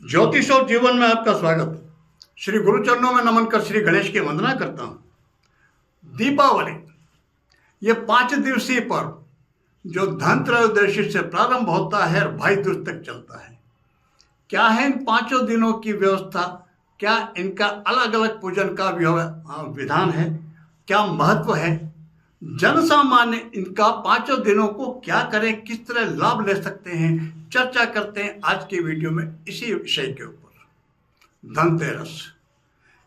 ज्योतिष और जीवन में आपका स्वागत। श्री गुरु चरणों में नमन कर श्री गणेश की वंदना करता हूं। दीपावली ये 5 दिवसीय पर्व जो धनत्रयोदशी से प्रारंभ होता है और भाई दूज तक चलता है। क्या है इन 5 दिनों की व्यवस्था, क्या इनका अलग अलग पूजन का विधान है, क्या महत्व है, जन सामान्य इनका 5 दिनों को क्या करें, किस तरह लाभ ले सकते हैं, चर्चा करते हैं आज की वीडियो में इसी विषय के ऊपर। धनतेरस,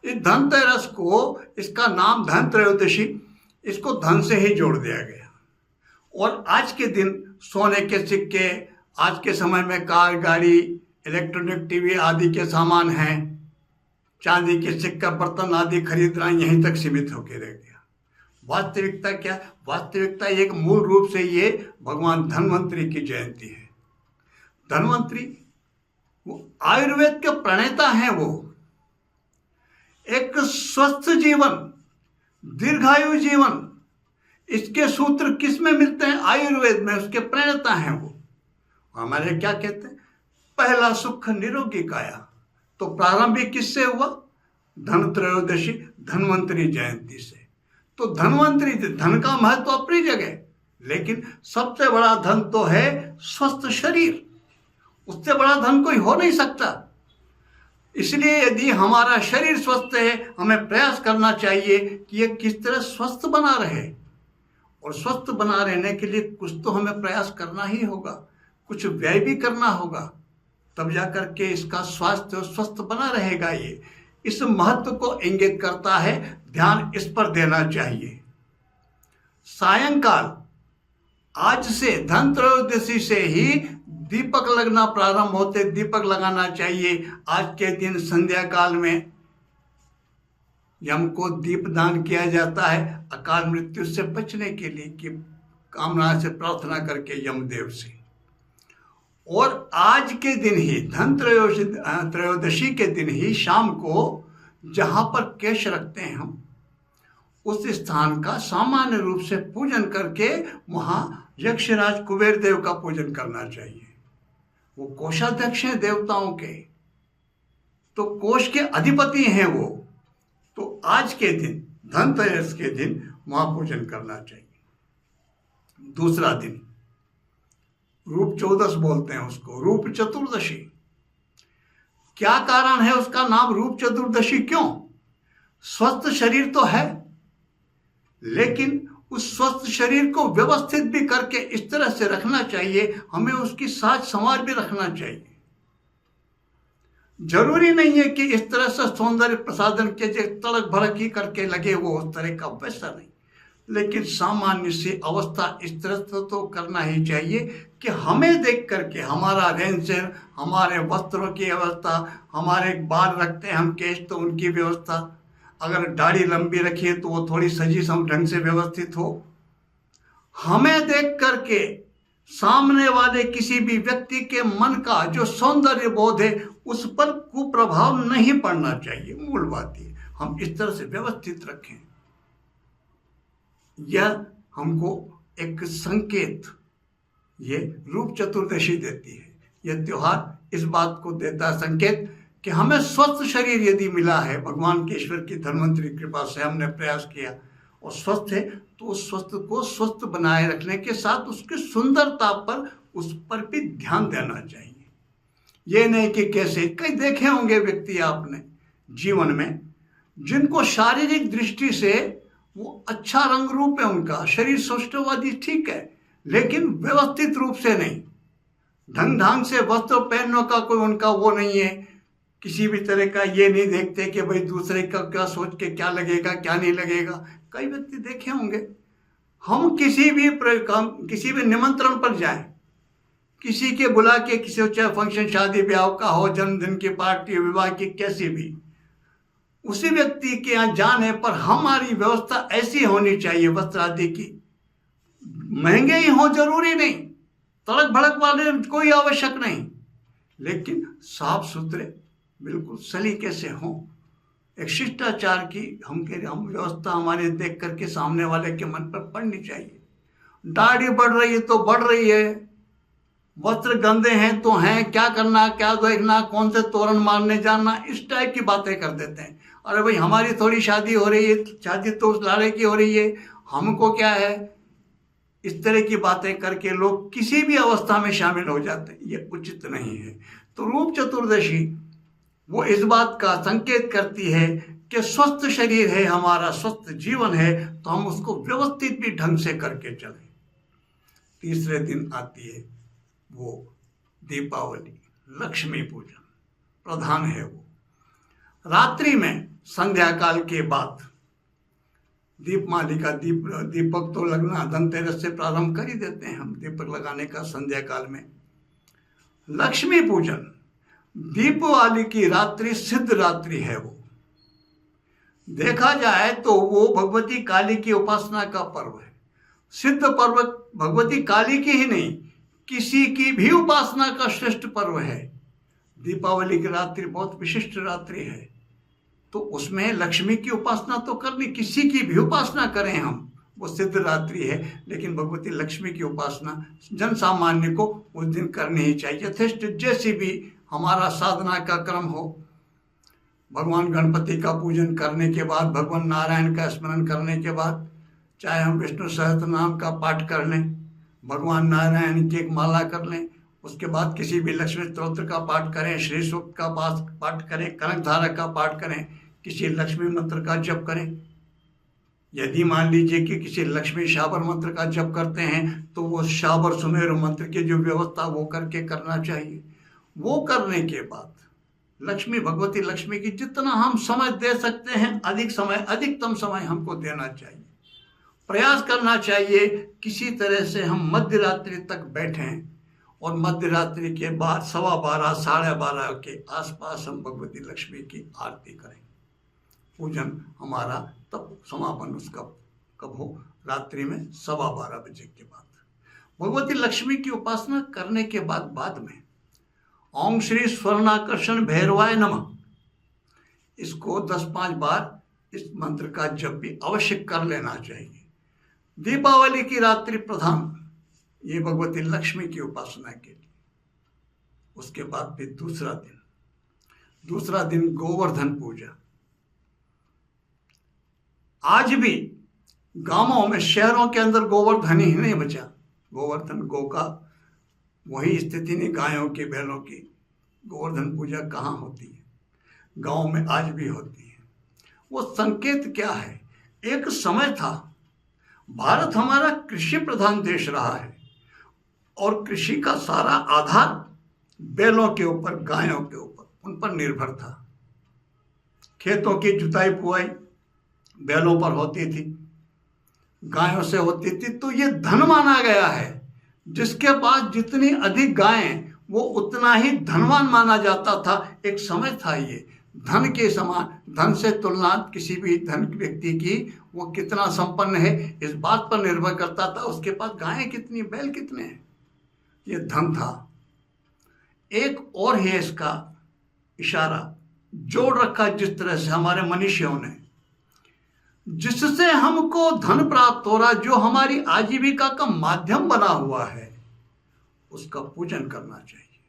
इस धनतेरस को, इसका नाम धनत्रयोदशी, इसको धन से ही जोड़ दिया गया। और आज के दिन सोने के सिक्के, आज के समय में कार, गाड़ी, इलेक्ट्रॉनिक टीवी आदि के सामान हैं, चांदी के सिक्का, बर्तन आदि खरीदना यहीं तक सीमित होकर रह गया। वास्तविकता क्या? वास्तविकता एक मूल रूप से ये भगवान धन्वंतरि की जयंती है। धन्वंतरि वो आयुर्वेद के प्रणेता हैं। वो एक स्वस्थ जीवन, दीर्घायु जीवन, इसके सूत्र किस में मिलते हैं? आयुर्वेद में। उसके प्रणेता हैं वो। हमारे क्या कहते हैं? पहला सुख निरोगी काया। तो प्रारंभिक किससे हुआ? धनत्रयोदशी, धन्वंतरि जयंती से। तो धन्वंतरि, धन का महत्व अपनी जगह, लेकिन सबसे बड़ा धन तो है स्वस्थ शरीर। उससे बड़ा धन कोई हो नहीं सकता। इसलिए यदि हमारा शरीर स्वस्थ है, हमें प्रयास करना चाहिए कि ये किस तरह स्वस्थ बना रहे। और स्वस्थ बना रहने के लिए कुछ तो हमें प्रयास करना ही होगा, कुछ व्यय भी करना होगा, तब जाकर के इसका स्वास्थ्य स्वस्थ बना रहेगा। ये इस महत्व को इंगित करता है, ध्यान इस पर देना चाहिए। सायंकाल आज से, धनत्रयोदशी से ही दीपक लगना प्रारंभ होते, दीपक लगाना चाहिए। आज के दिन संध्या काल में यम को दीप दान किया जाता है, अकाल मृत्यु से बचने के लिए, कि कामना से प्रार्थना करके यमदेव से। और आज के दिन ही, धनत्रयोदशी के दिन ही शाम को जहां पर केश रखते हैं हम, उस स्थान का सामान्य रूप से पूजन करके वहां यक्षराज कुबेर देव का पूजन करना चाहिए। वो कोषाध्यक्ष हैं देवताओं के, तो कोष के अधिपति हैं वो। तो आज के दिन, धनतेरस के दिन, वहां पूजन करना चाहिए। दूसरा दिन रूप चौदस बोलते हैं उसको, रूप चतुर्दशी। क्या कारण है उसका नाम रूप चतुर्दशी? क्यों? स्वस्थ शरीर तो है, लेकिन उस स्वस्थ शरीर को व्यवस्थित भी करके इस तरह से रखना चाहिए, हमें उसकी साज संवार भी रखना चाहिए। जरूरी नहीं है कि इस तरह से सौंदर्य प्रसाधन के जो तड़क भड़क ही करके लगे वो उस तरह का, वैसा नहीं, लेकिन सामान्य सी अवस्था इस तरह से तो करना ही चाहिए कि हमें देख करके, हमारा रहन सहन, हमारे वस्त्रों की अवस्था, हमारे बाल रखते हैं हम केश, तो उनकी व्यवस्था, अगर दाढ़ी लंबी रखिए तो वो थोड़ी सजी सम ढंग से व्यवस्थित हो। हमें देख करके सामने वाले किसी भी व्यक्ति के मन का जो सौंदर्य बोध है उस पर कुप्रभाव नहीं पड़ना चाहिए। मूल बात ये, हम इस तरह से व्यवस्थित रखें। यह हमको एक संकेत ये रूप चतुर्दशी देती है। यह त्योहार इस बात को देता है संकेत कि हमें स्वस्थ शरीर यदि मिला है, भगवान के ईश्वर की धन्वंतरि कृपा से हमने प्रयास किया और स्वस्थ है, तो उस स्वस्थ को स्वस्थ बनाए रखने के साथ उसकी सुंदरता पर, उस पर भी ध्यान देना चाहिए। ये नहीं कि कैसे, कई देखे होंगे व्यक्ति आपने जीवन में जिनको शारीरिक दृष्टि से वो अच्छा रंग रूप है, उनका शरीर सौष्ठववादी ठीक है, लेकिन व्यवस्थित रूप से नहीं, ढंग ढंग से वस्त्र पहनने का कोई उनका वो नहीं है। किसी भी तरह का ये नहीं देखते कि भाई दूसरे का क्या सोच के क्या लगेगा, क्या नहीं लगेगा। कई व्यक्ति देखे होंगे, हम किसी भी निमंत्रण पर जाएं, किसी के बुला के, किसी चाहे फंक्शन, शादी ब्याह का हो, जन्मदिन की पार्टी, विवाह की, कैसी भी, उसी व्यक्ति के यहाँ जाने पर हमारी व्यवस्था ऐसी होनी चाहिए, वस्त्र आदि की, महंगे ही हो जरूरी नहीं, तड़क भड़क वाले कोई आवश्यक नहीं, लेकिन साफ सुथरे बिल्कुल सलीके से हों। एक शिष्टाचार की हम व्यवस्था हमारे देख करके सामने वाले के मन पर पड़नी चाहिए। दाढ़ी बढ़ रही है तो बढ़ रही है, वस्त्र गंदे हैं तो हैं, क्या करना, क्या देखना, कौन से तोरण मारने जाना, इस टाइप की बातें कर देते हैं। अरे भाई हमारी थोड़ी शादी हो रही है, शादी तो उस लाड़े की हो रही है, हमको क्या है। इस तरह की बातें करके लोग किसी भी अवस्था में शामिल हो जाते हैं, ये उचित नहीं है। तो रूप चतुर्दशी वो इस बात का संकेत करती है कि स्वस्थ शरीर है हमारा, स्वस्थ जीवन है, तो हम उसको व्यवस्थित भी ढंग से करके चलें। तीसरे दिन आती है वो दीपावली, लक्ष्मी पूजन प्रधान है वो। रात्रि में संध्या काल के बाद दीपमालिका, दीपक तो लगना धनतेरस से प्रारंभ कर ही देते हैं हम दीपक लगाने का संध्या काल में। लक्ष्मी पूजन दीपावली की रात्रि सिद्ध रात्रि है वो। देखा जाए तो वो भगवती काली की उपासना का पर्व है। सिद्ध पर्व भगवती काली की ही नहीं, किसी की भी उपासना का श्रेष्ठ पर्व है। दीपावली की रात्रि बहुत विशिष्ट रात्रि है, तो उसमें लक्ष्मी की उपासना तो करनी, किसी की भी उपासना करें हम, वो सिद्ध रात्रि है। लेकिन भगवती लक्ष्मी की उपासना जन सामान्य को उस दिन करनी ही चाहिए। यथेष्ट जैसी भी हमारा साधना का क्रम हो, भगवान गणपति का पूजन करने के बाद, भगवान नारायण का स्मरण करने के बाद, चाहे हम विष्णु सहस्त्र नाम का पाठ कर लें, भगवान नारायण की एक माला कर लें, उसके बाद किसी भी लक्ष्मी स्तोत्र का पाठ करें, श्री सूक्त का पाठ करें, कनक धारा का पाठ करें, किसी लक्ष्मी मंत्र का जप करें। यदि मान लीजिए कि किसी लक्ष्मी शाबर मंत्र का जप करते हैं तो वो शाबर सुमेरु मंत्र की जो व्यवस्था वो करके करना चाहिए। वो करने के बाद लक्ष्मी, भगवती लक्ष्मी की जितना हम समय दे सकते हैं, अधिकतम समय हमको देना चाहिए। प्रयास करना चाहिए किसी तरह से हम मध्य रात्रि तक बैठें और मध्य रात्रि के बाद 12:15 12:30 के आसपास हम भगवती लक्ष्मी की आरती करें। पूजन हमारा तब समापन उसका कब हो, रात्रि में 12:15 बजे के बाद। भगवती लक्ष्मी की उपासना करने के बाद में ओम श्री स्वर्णाकर्षण भैरवाय नमः, इसको 10-5 बार इस मंत्र का जप भी अवश्य कर लेना चाहिए। दीपावली की रात्रि प्रधान ये भगवती लक्ष्मी की उपासना के लिए। उसके बाद फिर दूसरा दिन गोवर्धन पूजा। आज भी गांवों में, शहरों के अंदर गोवर्धन ही नहीं बचा। गोवर्धन, गौ का वही स्थिति नहीं, गायों की, बैलों की। गोवर्धन पूजा कहाँ होती है? गांव में आज भी होती है। वो संकेत क्या है? एक समय था, भारत हमारा कृषि प्रधान देश रहा है और कृषि का सारा आधार बैलों के ऊपर, गायों के ऊपर, उन पर निर्भर था। खेतों की जुताई बुआई बैलों पर होती थी, गायों से होती थी। तो ये धन माना गया है। जिसके पास जितनी अधिक गायें वो उतना ही धनवान माना जाता था। एक समय था ये धन के समान, धन से तुलना किसी भी धन व्यक्ति की, वो कितना संपन्न है इस बात पर निर्भर करता था उसके पास गायें कितनी, बैल कितने हैं। ये धन था। एक और है इसका इशारा जोड़ रखा जिस तरह से हमारे मनीषियों ने, जिससे हमको धन प्राप्त हो रहा, जो हमारी आजीविका का माध्यम बना हुआ है, उसका पूजन करना चाहिए,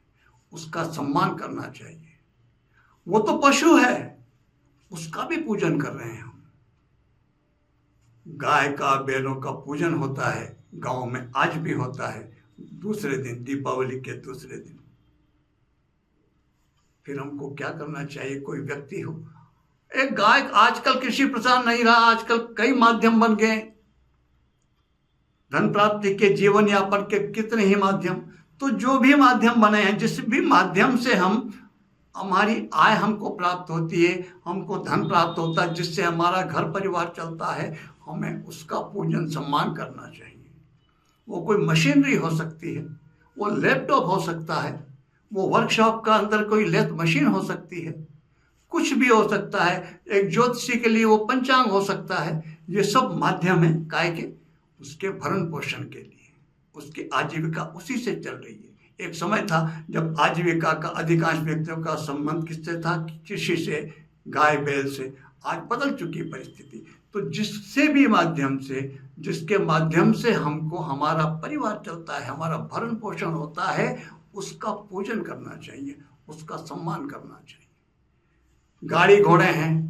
उसका सम्मान करना चाहिए। वो तो पशु है, उसका भी पूजन कर रहे हैं हम। गाय का, बैलों का पूजन होता है, गांव में आज भी होता है। दूसरे दिन, दीपावली के दूसरे दिन फिर हमको क्या करना चाहिए? कोई व्यक्ति हो, एक गाय, आजकल कृषि प्रचार नहीं रहा, आजकल कई माध्यम बन गए धन प्राप्ति के, जीवन यापन के कितने ही माध्यम। तो जो भी माध्यम बने हैं, जिस भी माध्यम से हमारी आय हमको प्राप्त होती है, हमको धन प्राप्त होता है, जिससे हमारा घर परिवार चलता है, हमें उसका पूजन सम्मान करना चाहिए। वो कोई मशीनरी हो सकती है, वो लैपटॉप हो सकता है, वो वर्कशॉप का अंदर कोई लेथ मशीन हो सकती है, कुछ भी हो सकता है। एक ज्योतिषी के लिए वो पंचांग हो सकता है। ये सब माध्यम है काय के, उसके भरण पोषण के लिए, उसकी आजीविका उसी से चल रही है। एक समय था जब आजीविका का अधिकांश व्यक्तियों का संबंध किससे था? कृषि से, गाय बैल से। आज बदल चुकी परिस्थिति। तो जिसके माध्यम से हमको हमारा परिवार चलता है, हमारा भरण पोषण होता है, उसका पूजन करना चाहिए, उसका सम्मान करना चाहिए। गाड़ी घोड़े हैं,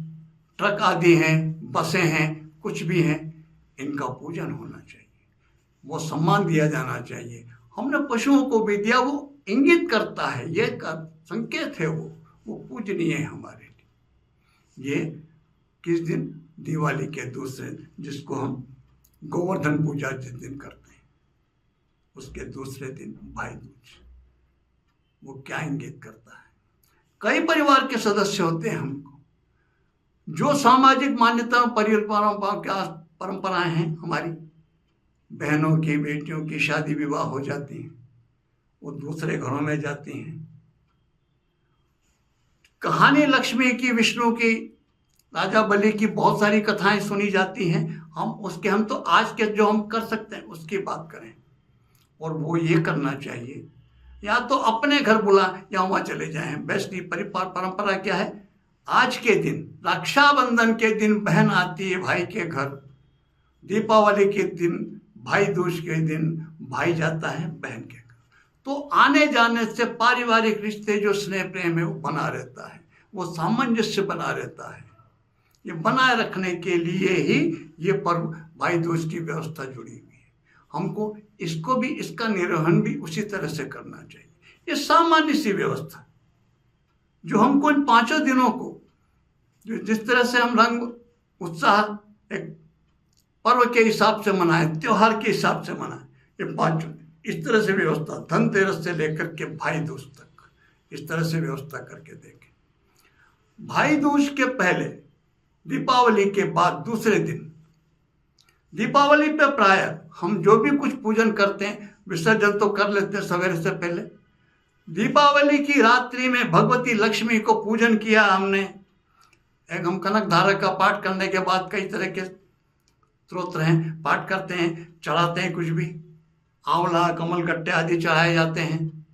ट्रक आदि हैं, बसें हैं, कुछ भी हैं, इनका पूजन होना चाहिए, वो सम्मान दिया जाना चाहिए। हमने पशुओं को भी दिया, वो इंगित करता है, ये संकेत है, वो पूजनीय है हमारे लिए। ये किस दिन? दिवाली के दूसरे, जिसको हम गोवर्धन पूजा जिस दिन करते हैं, उसके दूसरे दिन भाई दूज। वो क्या इंगित करता है? कई परिवार के सदस्य होते हैं हमको, जो सामाजिक मान्यताओं परंपराएं हैं हमारी, बहनों की, बेटियों की शादी विवाह हो जाती हैं, वो दूसरे घरों में जाती हैं। कहानी लक्ष्मी की, विष्णु की, राजा बलि की बहुत सारी कथाएं सुनी जाती हैं। हम तो आज के जो हम कर सकते हैं उसकी बात करें, और वो ये करना चाहिए, या तो अपने घर बुला या वहाँ चले जाएं। वैष्णव परंपरा क्या है? आज के दिन, रक्षाबंधन के दिन बहन आती है भाई के घर, दीपावली के दिन, भाई दूज के दिन भाई जाता है बहन के घर। तो आने जाने से पारिवारिक रिश्ते, जो स्नेह प्रेम है, वो बना रहता है, वो सामंजस्य बना रहता है। ये बनाए रखने के लिए ही ये पर्व भाई दूज की व्यवस्था जुड़ी हुई है। हमको इसको भी, इसका निर्वहन भी उसी तरह से करना चाहिए। ये सामान्य सी व्यवस्था जो हमको इन 5 दिनों को, जो जिस तरह से हम रंग उत्साह एक पर्व के हिसाब से मनाए, त्योहार के हिसाब से मनाए, ये 5 इस तरह से व्यवस्था, धनतेरस से लेकर के भाई दूज तक इस तरह से व्यवस्था करके देखें। भाई दूज के पहले, दीपावली के बाद दूसरे दिन, दीपावली पे प्राय हम जो भी कुछ पूजन करते हैं, विसर्जन तो कर लेते हैं सवेरे से पहले। दीपावली की रात्रि में भगवती लक्ष्मी को पूजन किया हमने। एक हम कनक धारा का पाठ करने के बाद कई तरह के स्तोत्र हैं, पाठ करते हैं, चढ़ाते हैं, कुछ भी आंवला, कमल गट्टे आदि चढ़ाए जाते हैं।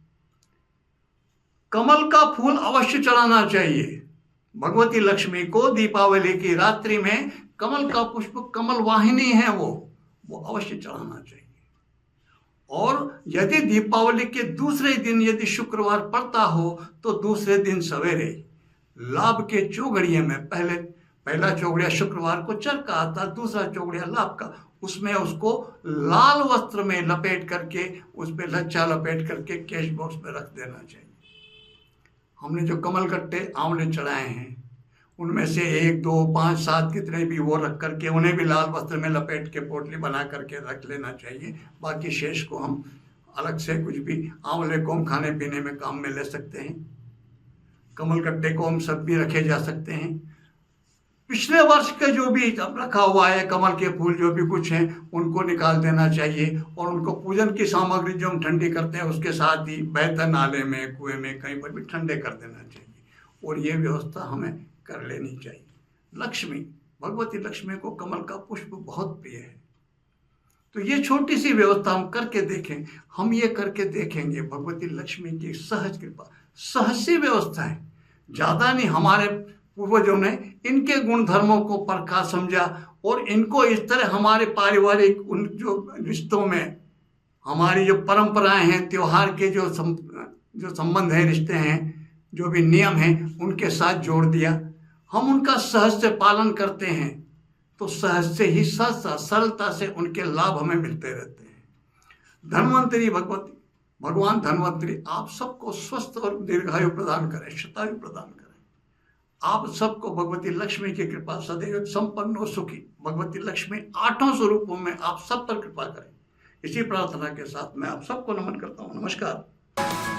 कमल का फूल अवश्य चढ़ाना चाहिए भगवती लक्ष्मी को। दीपावली की रात्रि में कमल का पुष्प, कमल वाहिनी है, वो अवश्य चढ़ाना चाहिए। और यदि दीपावली के दूसरे दिन यदि शुक्रवार पड़ता हो, तो दूसरे दिन सवेरे लाभ के चौघड़िए में, पहला चौघड़िया शुक्रवार को चर का आता, दूसरा चौघड़िया लाभ का, उसमें उसको लाल वस्त्र में लपेट करके, उस पर लच्छा लपेट करके कैश बॉक्स में रख देना चाहिए। हमने जो कमल गट्टे आंवले चढ़ाए हैं, उनमें से 1, 2, 5, 7 कितने भी वो रख करके, उन्हें भी लाल वस्त्र में लपेट के पोटली बना करके रख लेना चाहिए। बाकी शेष को हम अलग से, कुछ भी आंवले को हम खाने पीने में काम में ले सकते हैं, कमल गट्टे को हम सब भी रखे जा सकते हैं। पिछले वर्ष का जो भी रखा हुआ है, कमल के फूल जो भी कुछ हैं, उनको निकाल देना चाहिए, और उनको पूजन की सामग्री जो हम ठंडी करते हैं उसके साथ ही बहते नाले में, कुएं में, कहीं पर भी ठंडे कर देना चाहिए। और ये व्यवस्था हमें कर लेनी चाहिए। लक्ष्मी, भगवती लक्ष्मी को कमल का पुष्प बहुत प्रिय है, तो ये छोटी सी व्यवस्था हम करके देखें। हम ये करके देखेंगे, भगवती लक्ष्मी की सहज कृपा, सहज सी व्यवस्था है, ज़्यादा नहीं। हमारे पूर्वजों ने इनके गुण धर्मों को परखा, समझा, और इनको इस तरह हमारे पारिवारिक उन जो रिश्तों में, हमारी जो परंपराएं हैं, त्योहार के जो संबंध हैं, रिश्ते हैं, जो भी नियम हैं, उनके साथ जोड़ दिया। हम उनका सहज से पालन करते हैं, तो सहज से ही, सरलता से उनके लाभ हमें मिलते रहते हैं। धन्वंतरी भगवान धन्वंतरी आप सबको स्वस्थ और दीर्घायु प्रदान करें, शतायु प्रदान करें। आप सबको भगवती लक्ष्मी की कृपा सदैव संपन्न और सुखी भगवती लक्ष्मी 8 स्वरूपों में आप सब पर कृपा करें। इसी प्रार्थना के साथ मैं आप सबको नमन करता हूँ। नमस्कार।